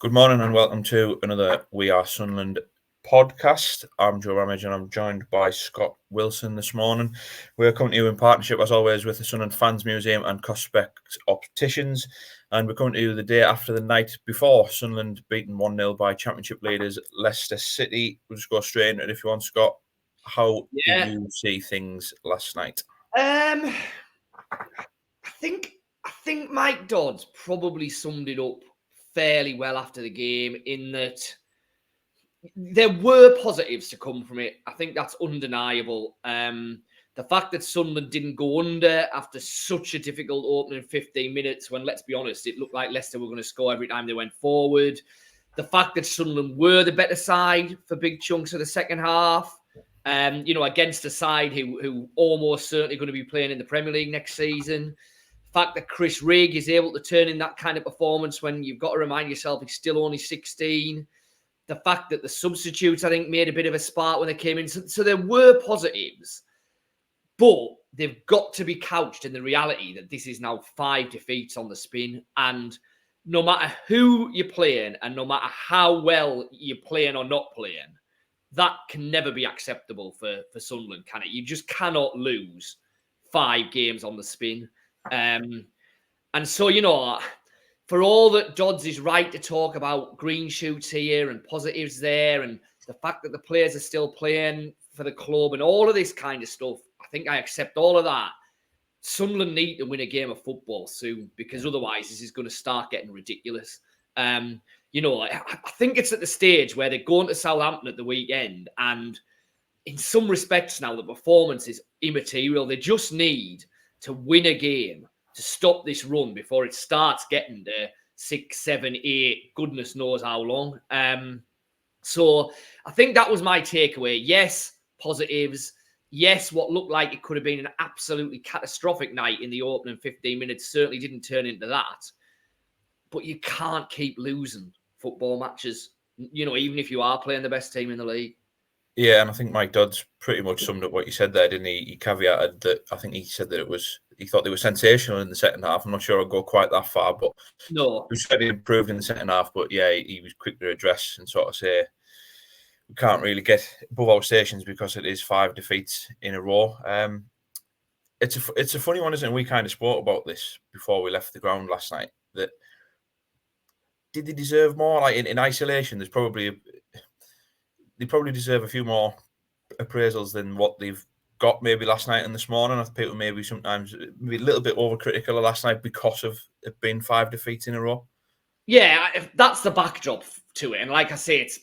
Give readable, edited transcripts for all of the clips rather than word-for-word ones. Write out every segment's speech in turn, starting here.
Good morning and welcome to another We Are Sunderland podcast. I'm Joe Ramage and I'm joined by Scott Wilson this morning. We're coming to you in partnership, as always, with the Sunderland Fans Museum and Prospect Opticians. And we're coming to you the day after the night before Sunderland beaten 1-0 by Championship leaders Leicester City. We'll just go straight into it if you want, Scott. How did you see things last night? I think Mike Dodds probably summed it up fairly well after the game in that there were positives to come from it. I think that's undeniable. The fact that Sunderland didn't go under after such a difficult opening 15 minutes when, let's be honest, it looked like Leicester were going to score every time they went forward. The fact that Sunderland were the better side for big chunks of the second half, against a side who almost certainly going to be playing in the Premier League next season. The fact that Chris Rigg is able to turn in that kind of performance when you've got to remind yourself he's still only 16. The fact that the substitutes, I think, made a bit of a spark when they came in. So there were positives, but they've got to be couched in the reality that this is now 5 defeats on the spin. And no matter who you're playing and no matter how well you're playing or not playing, that can never be acceptable for Sunderland, can it? You just cannot lose 5 games on the spin. And so, for all that Dodds is right to talk about green shoots here and positives there and the fact that the players are still playing for the club and all of this kind of stuff, I think I accept all of that. Sunderland need to win a game of football soon because otherwise this is going to start getting ridiculous. I think it's at the stage where they're going to Southampton at the weekend and in some respects now the performance is immaterial. They just need to win a game to stop this run before it starts getting to 6, 7, 8, goodness knows how long. So I think that was my takeaway. Yes, positives. Yes, what looked like it could have been an absolutely catastrophic night in the opening 15 minutes certainly didn't turn into that. But you can't keep losing football matches, even if you are playing the best team in the league. Yeah, and I think Mike Dodds pretty much summed up what you said there, didn't he? He caveated that I think he said that he thought they were sensational in the second half. I'm not sure I'll go quite that far, but no, he said he improved in the second half. But yeah, he was quick to address and sort of say we can't really get above our stations because it is 5 defeats in a row. It's a funny one, isn't it? We kind of spoke about this before we left the ground last night. That did they deserve more? Like in isolation, they probably deserve a few more appraisals than what they've got maybe last night and this morning. I think people maybe sometimes maybe a little bit overcritical of last night because of it being 5 defeats in a row. Yeah, that's the backdrop to it. And like I say, it's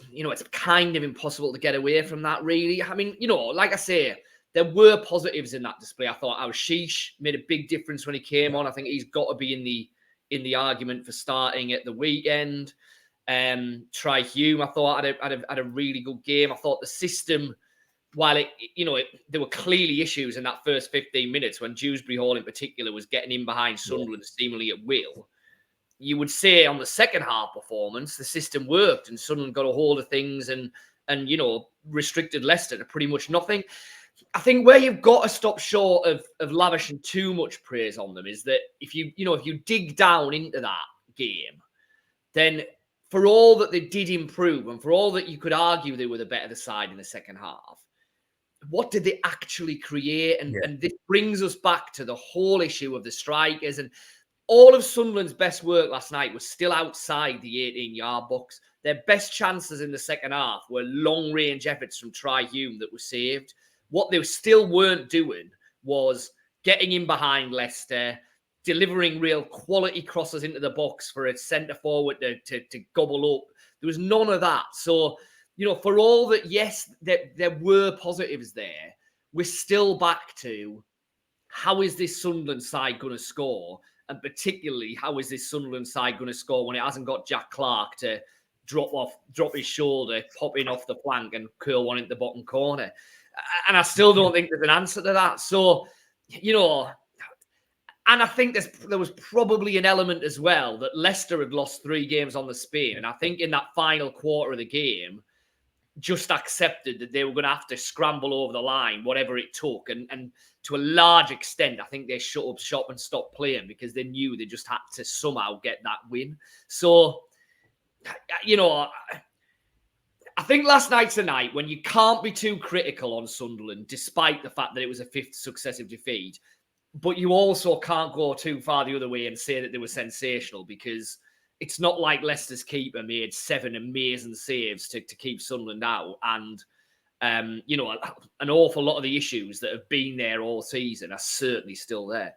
kind of impossible to get away from that, really. I mean, like I say, there were positives in that display. I thought Sheesh made a big difference when he came on. I think he's got to be in the argument for starting at the weekend. Try Hume, I thought had a really good game. I thought the system, while there were clearly issues in that first 15 minutes when Dewsbury Hall in particular was getting in behind Sunderland seemingly at will. You would say on the second half performance, the system worked and Sunderland got a hold of things and restricted Leicester to pretty much nothing. I think where you've got to stop short of lavishing too much praise on them is that if you dig down into that game, then for all that they did improve and for all that you could argue they were the better side in the second half, what did they actually create? And this brings us back to the whole issue of the strikers. And all of Sunderland's best work last night was still outside the 18-yard box. Their best chances in the second half were long-range efforts from Try Hume that were saved. What they still weren't doing was getting in behind Leicester, delivering real quality crosses into the box for a centre forward to gobble up. There was none of that. So, for all that, yes, there were positives there, we're still back to how is this Sunderland side going to score? And particularly, how is this Sunderland side going to score when it hasn't got Jack Clark to drop his shoulder, pop in off the flank and curl one into the bottom corner? And I still don't think there's an answer to that. So, and I think there was probably an element as well that Leicester had lost 3 games on the spin. And I think in that final quarter of the game, just accepted that they were going to have to scramble over the line, whatever it took. And to a large extent, I think they shut up shop and stopped playing because they knew they just had to somehow get that win. So, you know, I think last night's a night when you can't be too critical on Sunderland, despite the fact that it was a 5th successive defeat. But you also can't go too far the other way and say that they were sensational, because it's not like Leicester's keeper made 7 amazing saves to keep Sunderland out. And, you know, an awful lot of the issues that have been there all season are certainly still there.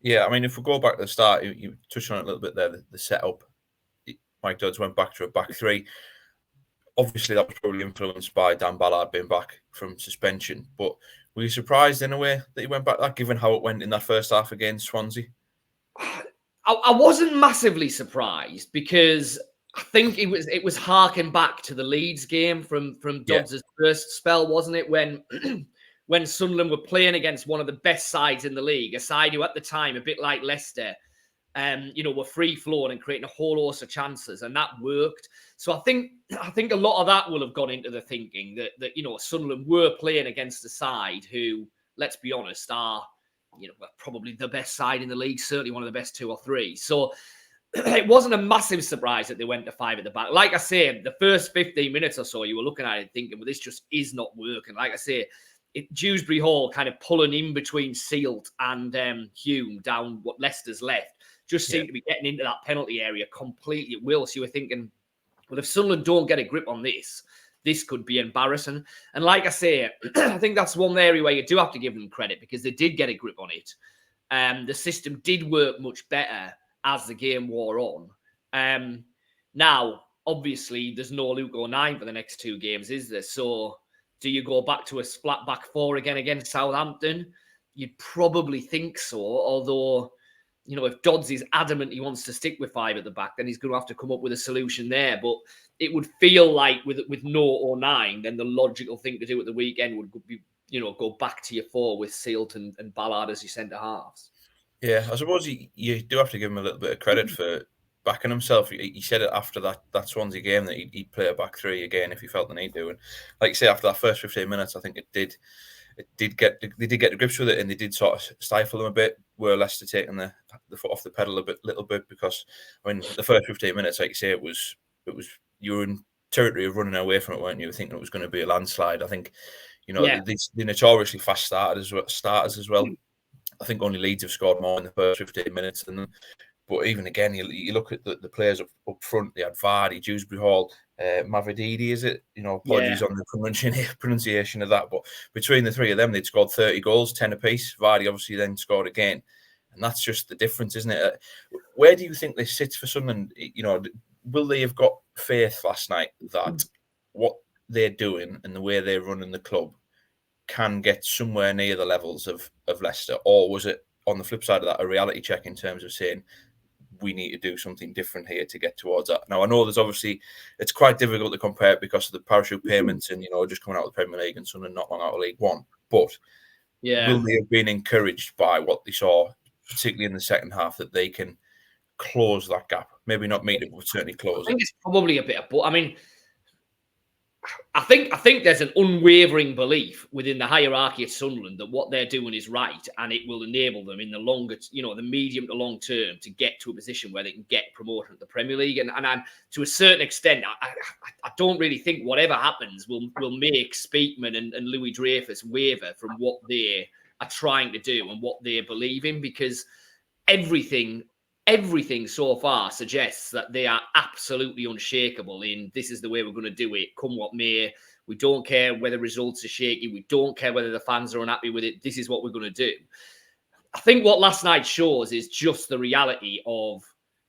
Yeah, I mean, if we go back to the start, you touched on it a little bit there, the setup. Mike Dodds went back to a back 3. Obviously, that was probably influenced by Dan Ballard being back from suspension. But were you surprised in a way that he went back that, given how it went in that first half against Swansea? I wasn't massively surprised, because I think it was harking back to the Leeds game from Dodds' first spell, wasn't it? When Sunderland were playing against one of the best sides in the league, a side who at the time, a bit like Leicester, you know, were free flowing and creating a whole host of chances, and that worked. So I think a lot of that will have gone into the thinking that you know, Sunderland were playing against a side who, let's be honest, are, you know, probably the best side in the league, certainly one of the best 2 or 3. So it wasn't a massive surprise that they went to 5 at the back. Like I say, the first 15 minutes or so, you were looking at it thinking, well, this just is not working. Like I say, Dewsbury Hall kind of pulling in between Sealt and Hume down what Leicester's left just seemed to be getting into that penalty area completely at will. So you were thinking, well, if Sunderland don't get a grip on this, this could be embarrassing. And like I say, I think that's one area where you do have to give them credit, because they did get a grip on it. The system did work much better as the game wore on. Now, obviously, there's no Luke O'Nien for the next 2 games, is there? So do you go back to a flat back 4 again against Southampton? You'd probably think so, although, you know, if Dodds is adamant he wants to stick with 5 at the back, then he's going to have to come up with a solution there. But it would feel like with no O'Nien, then the logical thing to do at the weekend would be, you know, go back to your 4 with Sealt and Ballard as your centre halves. Yeah, I suppose you do have to give him a little bit of credit for backing himself. He said it after that Swansea game that he'd play a back 3 again if he felt the need to. And like you say, after that first 15 minutes, I think they did get the grips with it, and they did sort of stifle them a bit. Were Leicester taking the foot off the pedal little bit, because I mean, the first 15 minutes, like you say, it was you were in territory of running away from it, weren't you? Thinking it was going to be a landslide. I think, you know, they notoriously fast starters as well. I think only Leeds have scored more in the first 15 minutes than them. But even again, you look at the players up front. They had Vardy, Dewsbury Hall, Mavididi, is it? You know, apologies on the pronunciation of that. But between the 3 of them, they'd scored 30 goals, 10 apiece. Vardy obviously then scored again. And that's just the difference, isn't it? Where do you think this sits for Sunderland? You know, will they have got faith last night that what they're doing and the way they're running the club can get somewhere near the levels of Leicester? Or was it, on the flip side of that, a reality check in terms of saying, we need to do something different here to get towards that? Now, I know there's obviously, it's quite difficult to compare it because of the parachute payments and, you know, just coming out of the Premier League and Sunderland not long out of League One. But will they have been encouraged by what they saw, particularly in the second half, that they can close that gap? Maybe not meet it, but certainly close it. I think it's probably a bit of, but I mean, I think there's an unwavering belief within the hierarchy of Sunderland that what they're doing is right, and it will enable them in the longer, you know, the medium to long term to get to a position where they can get promoted to the Premier League. And I'm, to a certain extent, I don't really think whatever happens will make Speakman and Louis Dreyfus waver from what they are trying to do and what they believe in, because everything so far suggests that they are absolutely unshakable in this is the way we're going to do it, come what may. We don't care whether results are shaky. We don't care whether the fans are unhappy with it. This is what we're going to do. I think what last night shows is just the reality of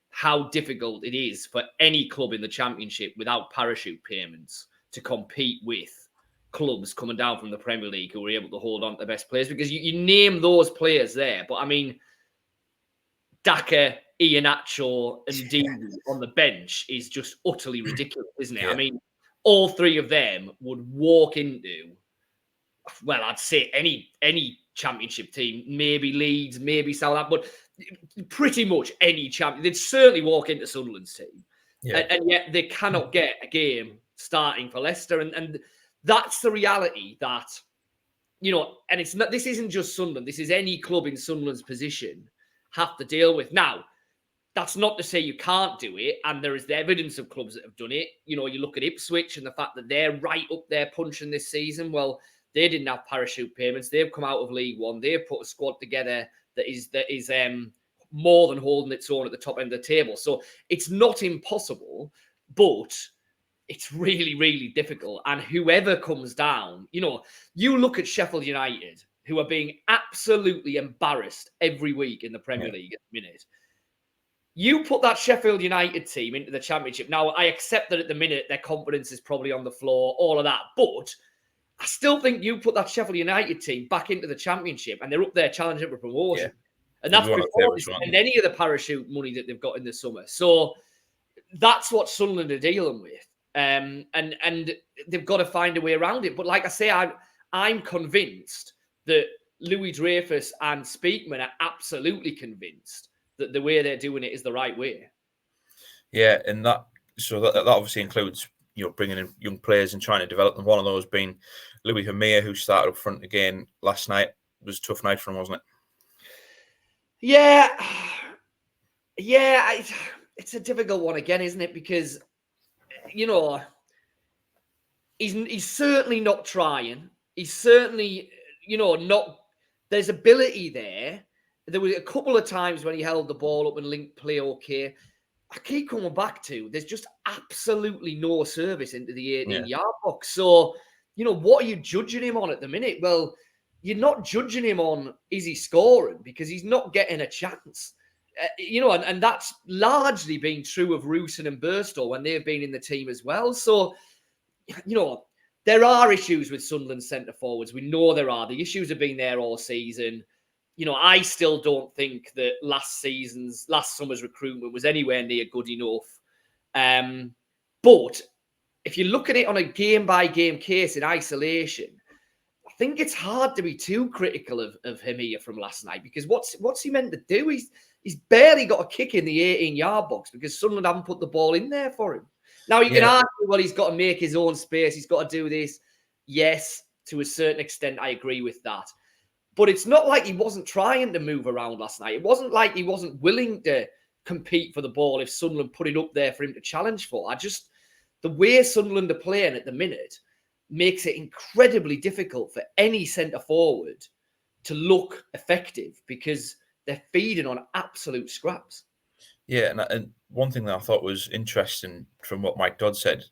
how difficult it is for any club in the Championship without parachute payments to compete with clubs coming down from the Premier League who are able to hold on to the best players. Because you name those players there, but I mean, Daka, Iheanacho and Dean on the bench is just utterly ridiculous, isn't it? Yeah. I mean, all 3 of them would walk into, well, I'd say any Championship team, maybe Leeds, maybe Southampton, but pretty much any champion. They'd certainly walk into Sunderland's team. Yeah. And yet they cannot get a game starting for Leicester. And that's the reality that, you know, and it's not, this isn't just Sunderland. This is any club in Sunderland's position have to deal with. Now, That's not to say you can't do it, and there is the evidence of clubs that have done it. You look at Ipswich and the fact that they're right up there punching this season. Well, they didn't have parachute payments. They've come out of League One. They've put a squad together that is more than holding its own at the top end of the table. So it's not impossible, but it's really, really difficult. And whoever comes down, you look at Sheffield United, who are being absolutely embarrassed every week in the Premier League at the minute. You put that Sheffield United team into the Championship. Now, I accept that at the minute their confidence is probably on the floor, all of that. But I still think you put that Sheffield United team back into the Championship and they're up there challenging for promotion. Yeah. And that's before they spend any of the parachute money that they've got in the summer. So that's what Sunderland are dealing with. And they've got to find a way around it. But like I say, I'm convinced that Louis Dreyfus and Speakman are absolutely convinced that the way they're doing it is the right way. Yeah, and that obviously includes bringing in young players and trying to develop them. One of those being Louis Hamir, who started up front again last night. It was a tough night for him, wasn't it? Yeah, it's a difficult one again, isn't it? Because he's certainly not trying. He's certainly not. There's ability there. There were a couple of times when he held the ball up and linked play okay. I keep coming back to there's just absolutely no service into the 18-yard box. So, what are you judging him on at the minute? Well, you're not judging him on is he scoring because he's not getting a chance. And that's largely been true of Rooson and Burstow when they've been in the team as well. So, there are issues with Sunderland centre forwards. We know there are. The issues have been there all season. I still don't think that last summer's recruitment was anywhere near good enough. But if you look at it on a game-by-game case in isolation, I think it's hard to be too critical of him here from last night because what's he meant to do? He's barely got a kick in the 18-yard box because Sunderland haven't put the ball in there for him. Now, you can argue, well, he's got to make his own space. He's got to do this. Yes, to a certain extent, I agree with that. But it's not like he wasn't trying to move around last night. It wasn't like he wasn't willing to compete for the ball if Sunderland put it up there for him to challenge for. The way Sunderland are playing at the minute makes it incredibly difficult for any centre forward to look effective because they're feeding on absolute scraps. Yeah, and one thing that I thought was interesting from what Mike Dodds said,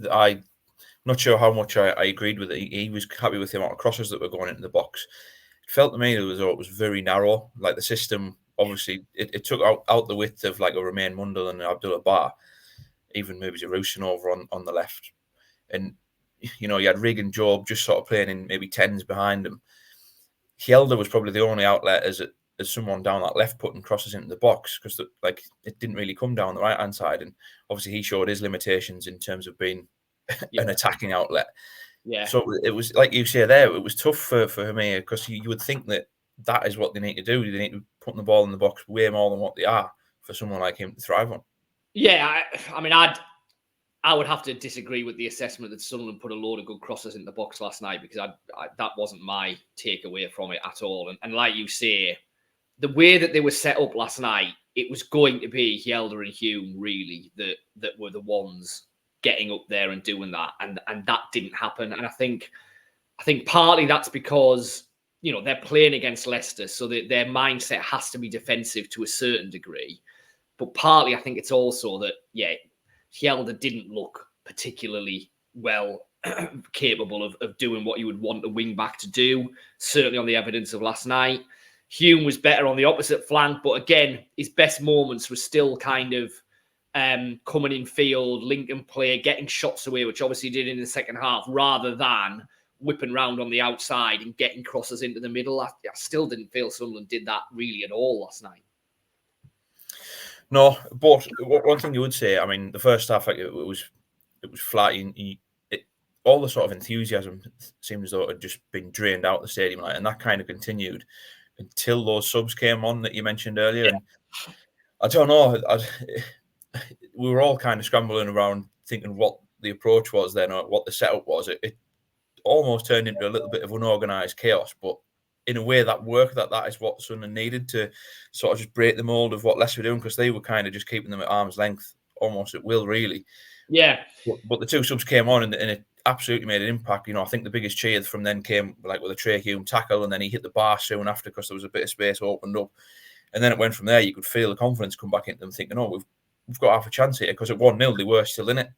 I'm not sure how much I agreed with it. He was happy with the amount of crosses that were going into the box. It felt to me it was very narrow. Like the system, obviously, it took out the width of like a Romain Mundell and Abdullah Bar, even maybe Zarusin over on the left. And, you had Rigg and Job just sort of playing in maybe 10s behind him. Hjelde was probably the only outlet as someone down that left putting crosses into the box because it didn't really come down the right-hand side. And obviously he showed his limitations in terms of being an attacking outlet. Yeah. So it was, like you say there, it was tough for Hamir because you would think that is what they need to do. They need to put the ball in the box way more than what they are for someone like him to thrive on. Yeah, I would have to disagree with the assessment that Sunderland put a load of good crosses in the box last night because that wasn't my takeaway from it at all. And like you say, the way that they were set up last night, it was going to be Hjelde and Hume really that were the ones getting up there and doing that, and that didn't happen. And I think partly that's because they're playing against Leicester, so their mindset has to be defensive to a certain degree. But partly I think it's also that Hjelde didn't look particularly well capable of doing what you would want a wing back to do. Certainly on the evidence of last night. Hume was better on the opposite flank, but again, his best moments were still kind of coming in field, linking play, getting shots away, which obviously he did in the second half, rather than whipping round on the outside and getting crosses into the middle. I still didn't feel Sunderland did that really at all last night. No, but one thing you would say, I mean, the first half, it was flat. All the sort of enthusiasm seemed as though it had just been drained out the stadium, and that kind of continued until those subs came on that you mentioned earlier. And I don't know, we were all kind of scrambling around thinking what the approach was then or what the setup was. It almost turned into a little bit of unorganised chaos, but in a way that worked. That is what Sunderland needed to sort of just break the mold of what Leicester were doing, because they were kind of just keeping them at arm's length almost at will, really. Yeah. But the two subs came on and it absolutely made an impact. I think the biggest cheer from then came like with a Trey Hume tackle, and then he hit the bar soon after because there was a bit of space opened up. And then it went from there. You could feel the confidence come back into them, thinking, "Oh, we've got half a chance here," because at 1-0 they were still in it.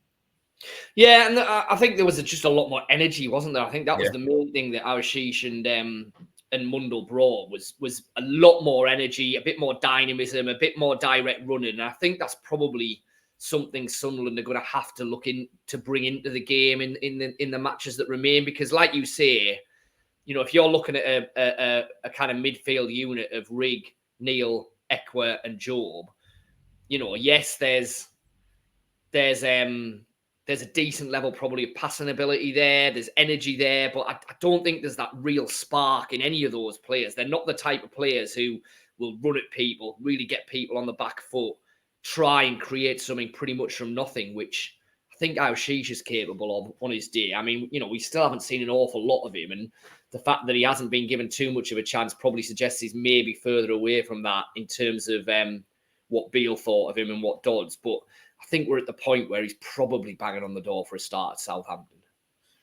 Yeah, and I think there was just a lot more energy, wasn't there? I think that was the main thing that Ashish and Mundell brought was a lot more energy, a bit more dynamism, a bit more direct running. And I think that's probably something Sunderland are going to have to look in to bring into the game in the matches that remain. Because, like you say, if you're looking at a kind of midfield unit of Rigg, Neil, Ekwa, and Job, yes, there's a decent level probably of passing ability there. There's energy there, but I don't think there's that real spark in any of those players. They're not the type of players who will run at people, really get people on the back foot, try and create something pretty much from nothing, which I think Ashish is capable of on his day. I mean, we still haven't seen an awful lot of him, and the fact that he hasn't been given too much of a chance probably suggests he's maybe further away from that in terms of what Beale thought of him and what Dodds. But I think we're at the point where he's probably banging on the door for a start at Southampton.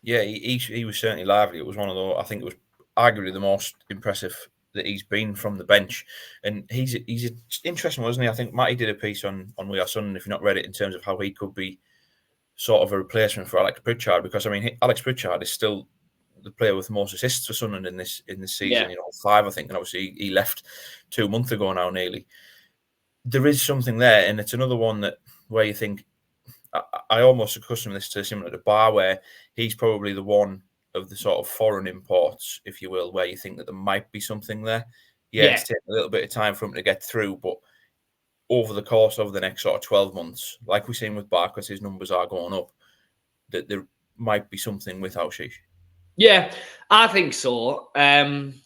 Yeah, he was certainly lively. It was one of those, I think it was arguably the most impressive that he's been from the bench. And he's interesting, wasn't he? I think Matty did a piece on We Are Sunderland, if you've not read it, in terms of how he could be sort of a replacement for Alex Pritchard, because, I mean, Alex Pritchard is still the player with the most assists for Sunderland in this season, 5, I think, and obviously he left 2 months ago now, nearly. There is something there, and it's another one that where you think, I almost accustom this to similar to Bar, where he's probably the one of the sort of foreign imports, if you will, where you think that there might be something there. Yeah, it's taken a little bit of time for him to get through, but over the course of the next sort of 12 months, like we've seen with Bar, because his numbers are going up, that there might be something with Ashish. Yeah, I think so. I'm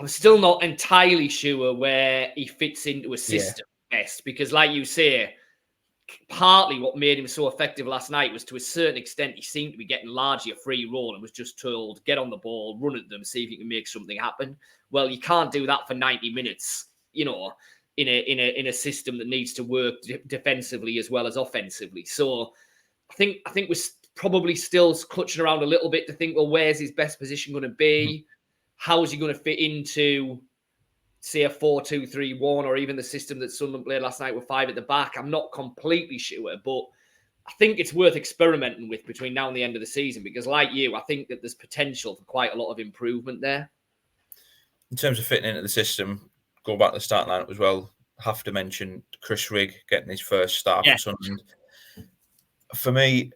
still not entirely sure where he fits into a system best, because like you say, partly what made him so effective last night was, to a certain extent, he seemed to be getting largely a free roll and was just told, get on the ball, run at them, see if you can make something happen. Well, you can't do that for 90 minutes, in a system that needs to work defensively as well as offensively. So I think we're probably still clutching around a little bit to think, well, where's his best position going to be? How is he going to fit into, say, a 4-2-3-1, or even the system that Sunderland played last night with 5 at the back? I'm not completely sure, but I think it's worth experimenting with between now and the end of the season, because, like you, I think that there's potential for quite a lot of improvement there. In terms of fitting into the system, go back to the start lineup as well, have to mention Chris Rigg getting his first start for Sunderland. For me,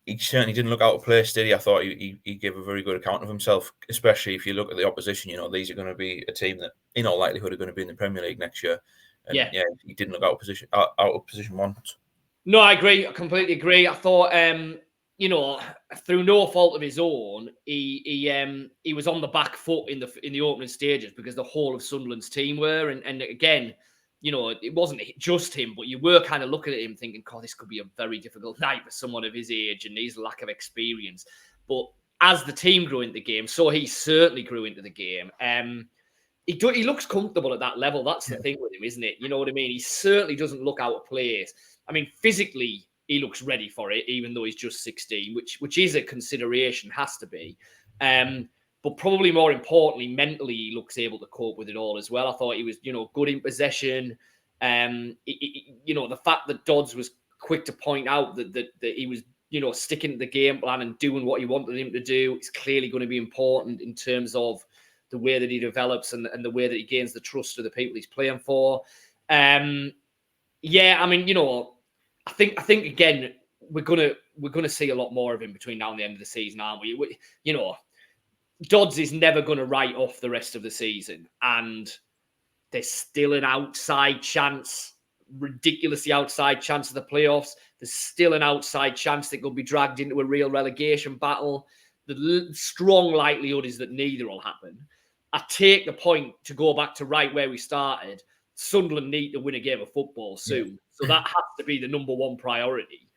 he certainly didn't look out of place, did he? I thought he gave a very good account of himself, especially if you look at the opposition. These are going to be a team that, in all likelihood, are going to be in the Premier League next year. And he didn't look out of position once. No, I agree. I completely agree. I thought, through no fault of his own, he was on the back foot in the opening stages, because the whole of Sunderland's team were, and again, it wasn't just him, but you were kind of looking at him thinking, God, this could be a very difficult night for someone of his age and his lack of experience. But as the team grew into the game, so he certainly grew into the game. He looks comfortable at that level. That's the thing with him, isn't it? You know what I mean? He certainly doesn't look out of place. I mean, physically, he looks ready for it, even though he's just 16, which is a consideration, has to be. But probably more importantly, mentally, he looks able to cope with it all as well. I thought he was, good in possession. The fact that Dodds was quick to point out that he was, sticking to the game plan and doing what he wanted him to do is clearly going to be important in terms of the way that he develops and the way that he gains the trust of the people he's playing for. I mean, I think again, we're gonna see a lot more of him between now and the end of the season, aren't we? Dodds is never going to write off the rest of the season, and there's still an outside chance, ridiculously outside chance of the playoffs. There's still an outside chance that could be dragged into a real relegation battle. The strong likelihood is that neither will happen. I take the point to go back to right where we started. Sunderland need to win a game of football soon. So that has to be the number one priority.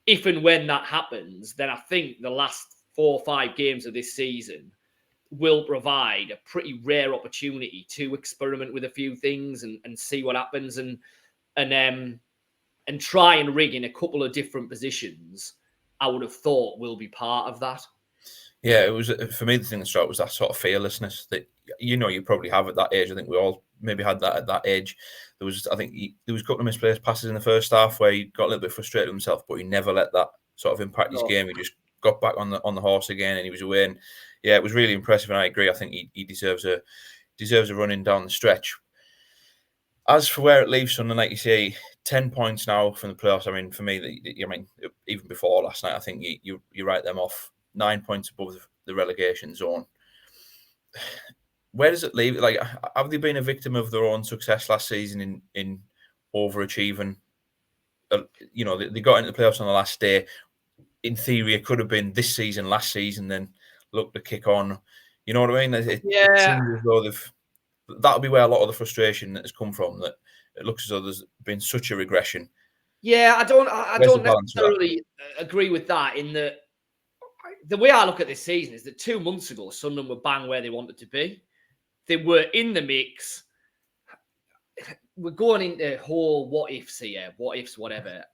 If and when that happens, then I think the last 4 or 5 games of this season will provide a pretty rare opportunity to experiment with a few things and see what happens and try and Rigg in a couple of different positions. I would have thought will be part of that. Yeah, it was, for me, the thing that struck was that sort of fearlessness that, you probably have at that age. I think we all maybe had that at that age. There was a couple of misplaced passes in the first half where he got a little bit frustrated with himself, but he never let that sort of impact his game. He just got back on the horse again, and he was away. And yeah, it was really impressive, and I agree. I think he deserves a running down the stretch. As for where it leaves Sunderland, like you say, 10 points now from the playoffs. I mean, for me, even before last night, I think you write them off 9 points above the relegation zone. Where does it leave? Like, have they been a victim of their own success last season in overachieving? They got into the playoffs on the last day. In theory, it could have been this season, last season, then look to kick on. You know what I mean? It seems as though that'll be where a lot of the frustration has come from. That it looks as though there's been such a regression. Yeah, I don't necessarily agree with that. In the way I look at this season is that 2 months ago, Sunderland were bang where they wanted to be. They were in the mix. We're going into whole what ifs here, what ifs, whatever.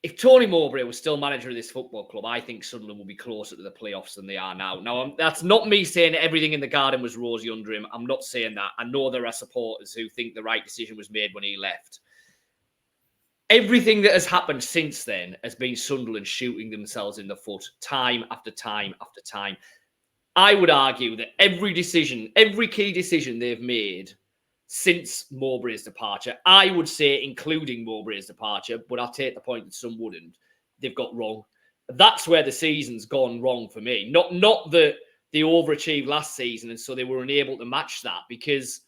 If Tony Mowbray was still manager of this football club, I think Sunderland will be closer to the playoffs than they are now. Now, that's not me saying everything in the garden was rosy under him. I'm not saying that. I know there are supporters who think the right decision was made when he left. Everything that has happened since then has been Sunderland shooting themselves in the foot time after time after time. I would argue that every key decision they've made since Mowbray's departure, I would say including Mowbray's departure, but I'll take the point that some wouldn't, they've got wrong. That's where the season's gone wrong for me. Not that they overachieved last season and so they were unable to match that, because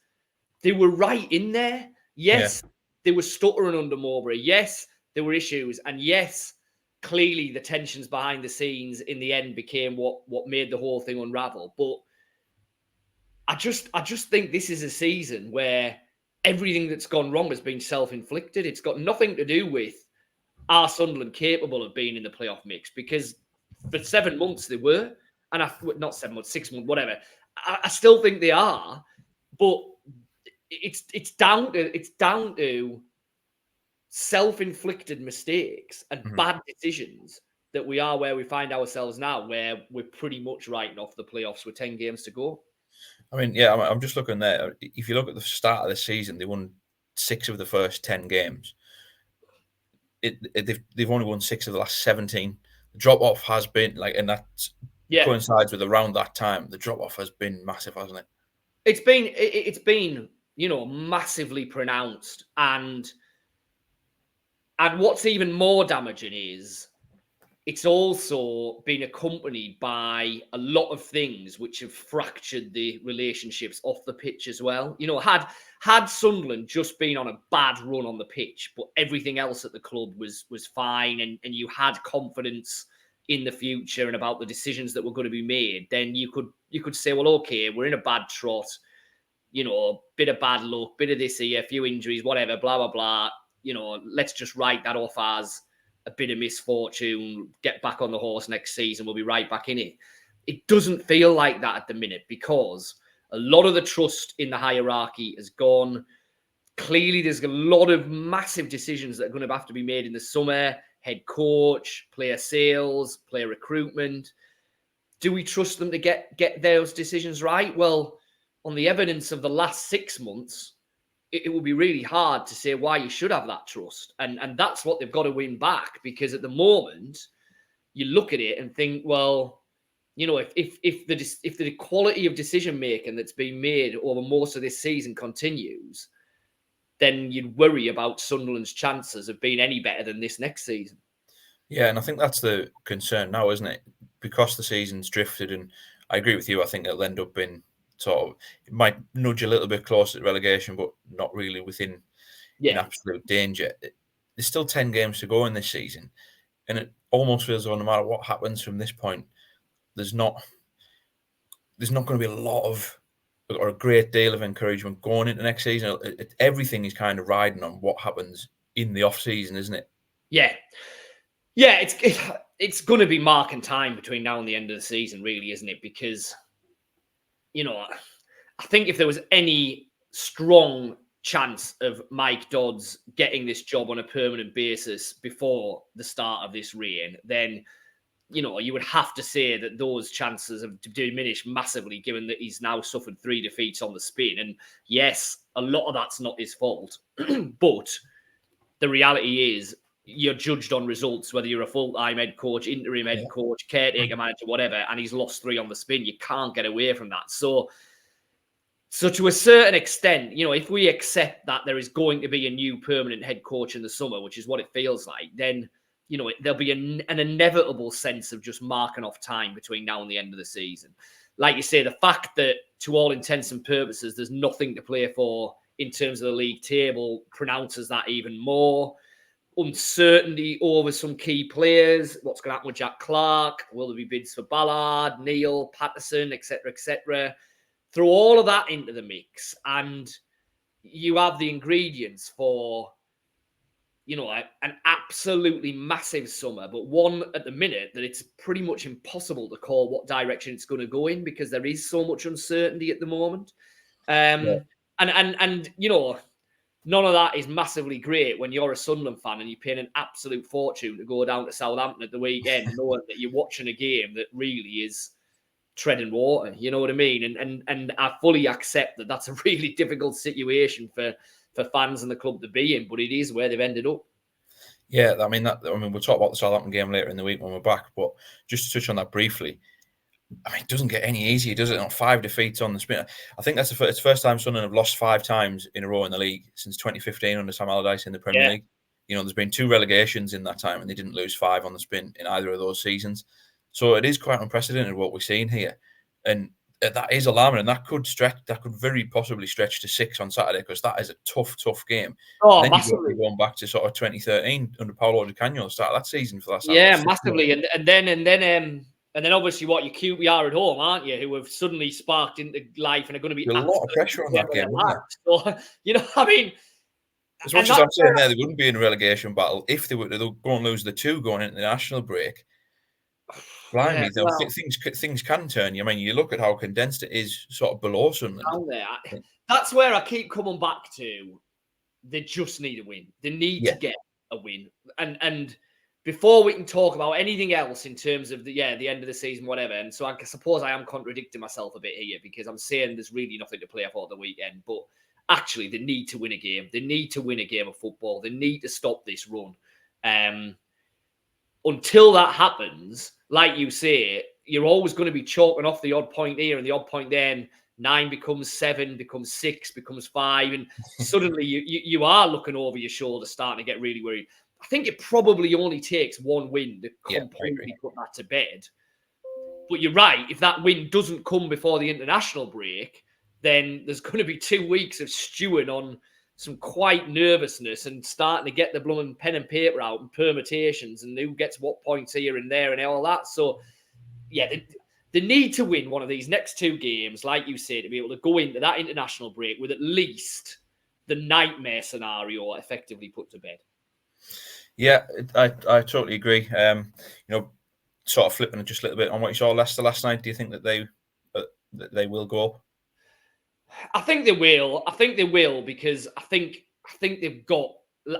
they were right in there. Yes, they were stuttering under Mowbray. Yes, there were issues. And yes, clearly the tensions behind the scenes in the end became what made the whole thing unravel. But I just think this is a season where everything that's gone wrong has been self-inflicted. It's got nothing to do with are Sunderland capable of being in the playoff mix, because for 7 months they were, and not 7 months, 6 months, whatever. I still think they are, but it's down to self-inflicted mistakes and bad decisions that we are where we find ourselves now, where we're pretty much writing off the playoffs with 10 games to go. I mean, yeah, I'm just looking there. If you look at the start of the season, they won 6 of the first 10 games. They've only won 6 of the last 17. The drop-off has been, and that coincides with around that time. The drop-off has been massive, hasn't it? It's been massively pronounced. And what's even more damaging is it's also been accompanied by a lot of things which have fractured the relationships off the pitch as well. Had Sunderland just been on a bad run on the pitch, but everything else at the club was fine, and you had confidence in the future and about the decisions that were going to be made, then you could say, well, okay, we're in a bad trot, bit of bad luck, bit of this here, a few injuries, whatever, blah, blah, blah. Let's just write that off as a bit of misfortune, get back on the horse next season, we'll be right back in it. It doesn't feel like that at the minute, because a lot of the trust in the hierarchy has gone. Clearly, there's a lot of massive decisions that are going to have to be made in the summer. Head coach, player sales, player recruitment. Do we trust them to get those decisions right? Well, on the evidence of the last 6 months, it will be really hard to say why you should have that trust. And that's what they've got to win back, because at the moment, you look at it and think, well, if the quality of decision-making that's been made over most of this season continues, then you'd worry about Sunderland's chances of being any better than this next season. Yeah, and I think that's the concern now, isn't it? Because the season's drifted, and I agree with you, I think it'll end up being it might nudge a little bit closer to relegation, but not really within in absolute danger. There's still 10 games to go in this season, and it almost feels like no matter what happens from this point, there's not going to be a lot of, or a great deal of encouragement going into next season. Everything is kind of riding on what happens in the off season, isn't it? Yeah, it's going to be marking time between now and the end of the season, really, isn't it? Because I think if there was any strong chance of Mike Dodds getting this job on a permanent basis before the start of this reign, then you would have to say that those chances have diminished massively, given that he's now suffered 3 defeats on the spin. And yes, a lot of that's not his fault, but the reality is you're judged on results, whether you're a full-time head coach, interim head coach, caretaker manager, whatever, and he's lost 3 on the spin. You can't get away from that. So to a certain extent, if we accept that there is going to be a new permanent head coach in the summer, which is what it feels like, then, there'll be an inevitable sense of just marking off time between now and the end of the season. Like you say, the fact that to all intents and purposes, there's nothing to play for in terms of the league table pronounces that even more. Uncertainty over some key players. What's going to happen with Jack Clark? Will there be bids for Ballard, Neil, Patterson, etc., etc.? Throw all of that into the mix, and you have the ingredients for, an absolutely massive summer, but one at the minute that it's pretty much impossible to call what direction it's going to go in because there is so much uncertainty at the moment. And none of that is massively great when you're a Sunderland fan and you're paying an absolute fortune to go down to Southampton at the weekend, knowing that you're watching a game that really is treading water. You know what I mean? And I fully accept that that's a really difficult situation for fans and the club to be in, but it is where they've ended up. Yeah, we'll talk about the Southampton game later in the week when we're back, but just to touch on that briefly, it doesn't get any easier, does it? 5 defeats on the spin. I think it's the first time Sunderland have lost 5 times in a row in the league since 2015 under Sam Allardyce in the Premier League. There's been 2 relegations in that time, and they didn't lose 5 on the spin in either of those seasons. So it is quite unprecedented what we're seeing here, and that is alarming. And that could very possibly stretch to 6 on Saturday, because that is a tough game. Oh, then massively. You're going back to sort of 2013 under Paolo Di Canio, the start of that season for that. Yeah, massively. And then obviously what your QPR at home, aren't you? Who have suddenly sparked into life and are going to be a lot of pressure on that game, isn't there? So, as much as I'm saying there, they wouldn't be in a relegation battle if they were to go and lose the 2 going into the national break. Blimey, things can turn. You look at how condensed it is, sort of below Sunderland. That's where I keep coming back to. They just need a win. They need to get a win. And before we can talk about anything else in terms of the end of the season, whatever. And so I suppose I am contradicting myself a bit here because I'm saying there's really nothing to play for the weekend. But actually, they need to win a game. They need to win a game of football. They need to stop this run. Until that happens, like you say, you're always going to be chalking off the odd point here and the odd point there. And 9 becomes 7, becomes 6, becomes 5. And suddenly you are looking over your shoulder, starting to get really worried. I think it probably only takes 1 win to completely put that to bed. But you're right. If that win doesn't come before the international break, then there's going to be 2 weeks of stewing on some quite nervousness and starting to get the blooming pen and paper out and permutations and who gets what points here and there and all that. So, they need to win one of these next 2 games, like you say, to be able to go into that international break with at least the nightmare scenario effectively put to bed. Yeah, I totally agree. Sort of flipping just a little bit on what you saw Leicester last night. Do you think that they will go up? I think they will. Because I think they've got,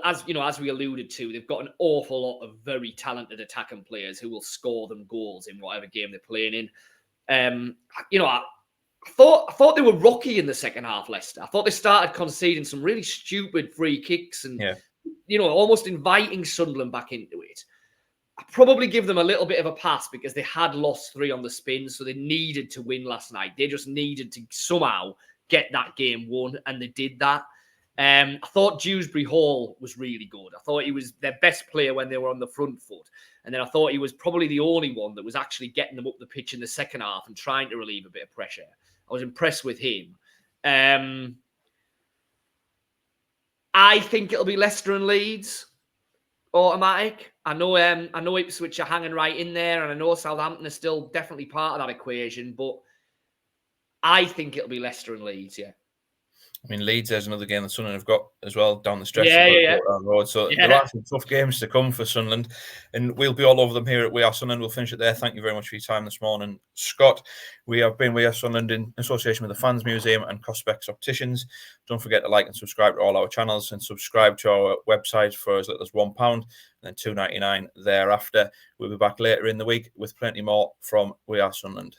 as we alluded to, they've got an awful lot of very talented attacking players who will score them goals in whatever game they're playing in. I thought they were rocky in the second half, Leicester. I thought they started conceding some really stupid free kicks and almost inviting Sunderland back into it. I probably give them a little bit of a pass because they had lost 3 on the spin, so they needed to win last night. They just needed to somehow get that game won, and they did that. I thought Dewsbury Hall was really good. I thought he was their best player when they were on the front foot. And then I thought he was probably the only one that was actually getting them up the pitch in the second half and trying to relieve a bit of pressure. I was impressed with him. I think it'll be Leicester and Leeds. Automatic. I know Ipswich are hanging right in there, and I know Southampton are still definitely part of that equation, but I think it'll be Leicester and Leeds, yeah. I mean, Leeds, there's another game that Sunderland have got as well down the stretch. Yeah. Down the road. So there are some tough games to come for Sunderland, and we'll be all over them here at We Are Sunderland. We'll finish it there. Thank you very much for your time this morning, Scott. We have been We Are Sunderland in association with the Fans Museum and Prospects Opticians. Don't forget to like and subscribe to all our channels, and subscribe to our website for as little as £1 and then £2.99 thereafter. We'll be back later in the week with plenty more from We Are Sunderland.